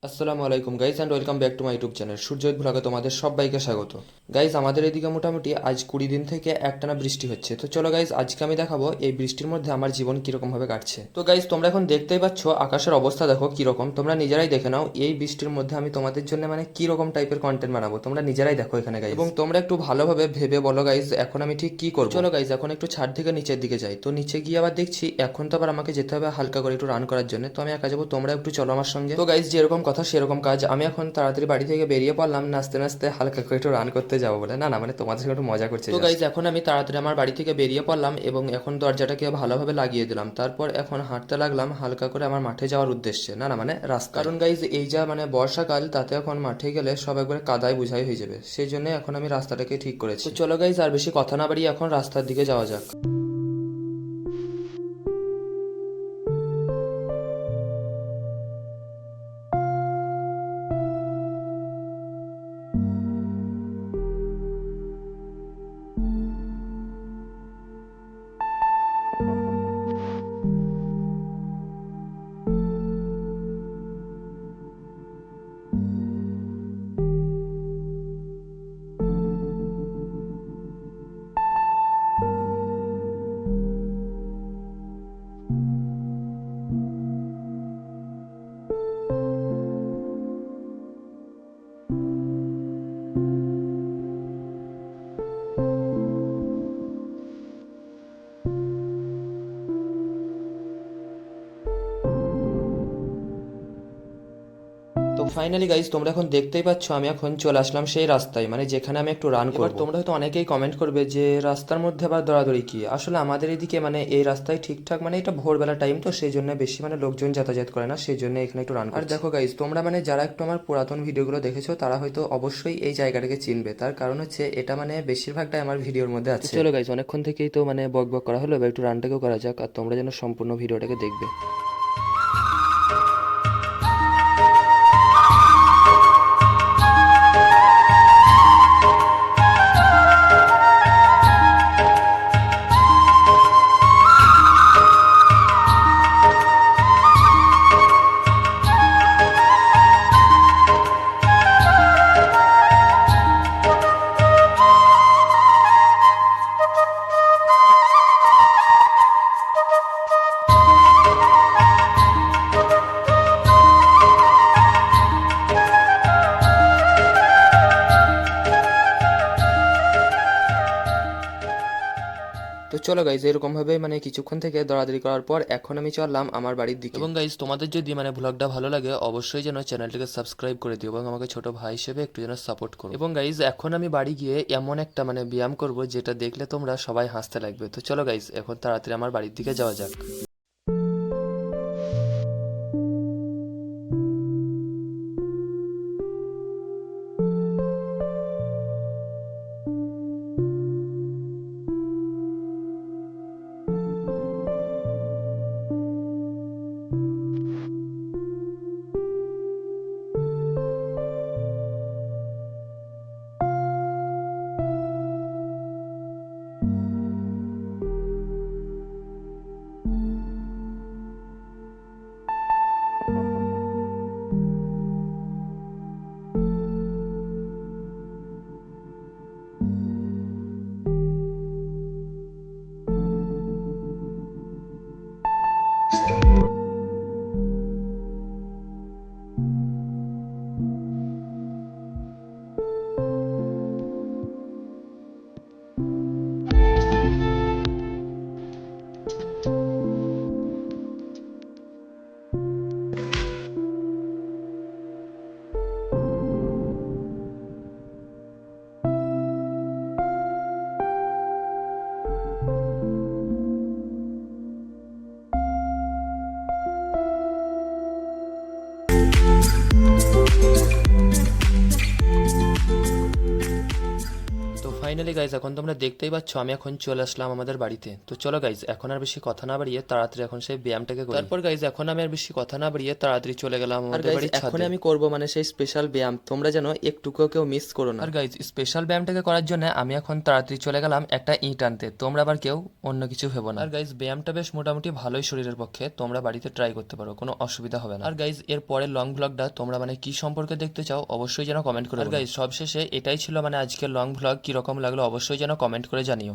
আসসালামু আলাইকুম guys and welcome back to my YouTube channel সূর্যোদয় ভ্লগে তোমাদের সবাইকে স্বাগত। গাইজ আমাদের এদিকে মোটামুটি আজ 20 দিন থেকে একটানা বৃষ্টি হচ্ছে। তো চলো গাইজ আজকে আমি দেখাবো এই বৃষ্টির মধ্যে আমার জীবন কীরকমভাবে কাটছে। তো গাইজ তোমরা এখন দেখতেই পাচ্ছ আকাশের অবস্থা দেখো কীরকম, তোমরা নিজেরাই দেখে নাও এই বৃষ্টির মধ্যে আমি তোমাদের জন্য মানে কীরকম টাইপের কন্টেন্ট বানাবো তোমরা নিজেরাই দেখো এখানে গাইজ, এবং তোমরা একটু ভালোভাবে ভেবে বলো গাইজ এখন আমি ঠিক কী করবো। চলো গাইজ এখন একটু ছাদ থেকে নিচের দিকে যাই। তো নিচে গিয়ে আবার দেখছি এখন তো আবার আমাকে যেতে হবে হালকা করে একটু রান করার জন্য। তো আমি একা যাবো, তোমরা একটু চলো আমার সঙ্গে। তো গাইজ যেরকম কথা সেরকম কাজ, আমি এখন তাড়াতাড়ি বাড়ি থেকে বেরিয়ে পড়লাম নাচতে নাচতে হালকা করে একটু রান করতে যাবো বলে। না না মানে তোমাদের সঙ্গে একটু মজা করছে। তো গাইজ এখন আমি তাড়াতাড়ি আমার বাড়ি থেকে বেরিয়ে পড়লাম এবং এখন দরজাটাকে ভালোভাবে লাগিয়ে দিলাম। তারপর এখন হাঁটতে লাগলাম হালকা করে আমার মাঠে যাওয়ার উদ্দেশ্যে, না না মানে রাস্তা। কারণ গাইজ এই যা মানে বর্ষাকাল তাতে এখন মাঠে গেলে সব একবারে কাদায় বুঝাই হয়ে যাবে, সেই জন্য এখন আমি রাস্তাটাকে ঠিক করেছি। তো চলো গাইজ আর বেশি কথা না বাড়িয়ে এখন রাস্তার দিকে যাওয়া যাক। তো ফাইনালি গাইজ তোমরা এখন দেখতেই পাচ্ছ আমি এখন চলে আসলাম সেই রাস্তায় মানে যেখানে আমি একটু রান করব। তোমরা হয়তো অনেকেই কমেন্ট করবে যে রাস্তার মধ্যে আবার দৌড়াদৌড়ি কি, আসলে আমাদের এদিকে মানে এই রাস্তায় ঠিকঠাক মানে এটা ভোরবেলা টাইম তো সেই জন্য বেশি মানে লোকজন যাতায়াত করে না, সেই জন্য এখানে একটু রান। আর দেখো গাইজ তোমরা মানে যারা একটু আমার পুরাতন ভিডিওগুলো দেখেছো তারা হয়তো অবশ্যই এই জায়গাটাকে চিনবে, তার কারণ হচ্ছে এটা মানে বেশিরভাগটাই আমার ভিডিওর মধ্যে আছে। চলো গাইজ অনেকক্ষণ থেকেই তো মানে বক বক করা হলো, এবার একটু রানটাকেও করা যাক আর তোমরা যেন সম্পূর্ণ ভিডিওটাকে দেখবে। তো চলো গাইজ এরকম ভাবে মানে কিছুক্ষণ থেকে দৌড়াদৌড়ি করার পর এখন আমি চললাম আমার বাড়ির দিকে। এবং গাইজ তোমাদের যদি মানে ব্লগটা ভালো লাগে অবশ্যই যেন চ্যানেলটিকে সাবস্ক্রাইব করে দিও এবং আমাকে ছোট ভাই হিসেবে একটু যেন সাপোর্ট করো। এবং গাইজ এখন আমি বাড়ি গিয়ে এমন একটা মানে ব্যায়াম করব যেটা দেখলে তোমরা সবাই হাসতে লাগবে। তো চলো গাইজ এখন তাড়াতাড়ি আমার বাড়ির দিকে যাওয়া যাক। ফাইনালি গাইজ এখন তোমরা দেখতেই পাচ্ছ আমি এখন চলে আসলাম আমাদের বাড়িতে। তো চলো গাইজ এখন আর বেশি কথা না বাড়িয়ে তাড়াতাড়ি এখন সেই ব্যায়ামটাকে করি। তারপর গাইজ এখন আমি আর বেশি কথা না বাড়িয়ে তাড়াতাড়ি চলে গেলাম আমাদের বাড়ির ছাদে। এখন আমি করব মানে সেই স্পেশাল ব্যায়াম, তোমরা যেন একটুকুও কেউ মিস করো না। আর গাইজ স্পেশাল ব্যায়ামটাকে করার জন্য আমি এখন তাড়াতাড়ি চলে গেলাম একটা ইট আনতে, তোমরা আবার কেউ অন্য কিছু ভেবো না। আর গাইজ ব্যায়ামটা বেশ মোটামুটি ভালোই শরীরের পক্ষে, তোমরা বাড়িতে ট্রাই করতে পারো, কোনো অসুবিধা হবে না। আর গাইজ এর পরের লং ভ্লগটা তোমরা মানে কি সম্পর্কে দেখতে চাও অবশ্যই যেন কমেন্ট করে। আর গাইজ সবশেষে এটাই ছিল মানে আজকের লং ভ্লগ, কিরকম লাগলো অবশ্যই যেন কমেন্ট করে জানিও।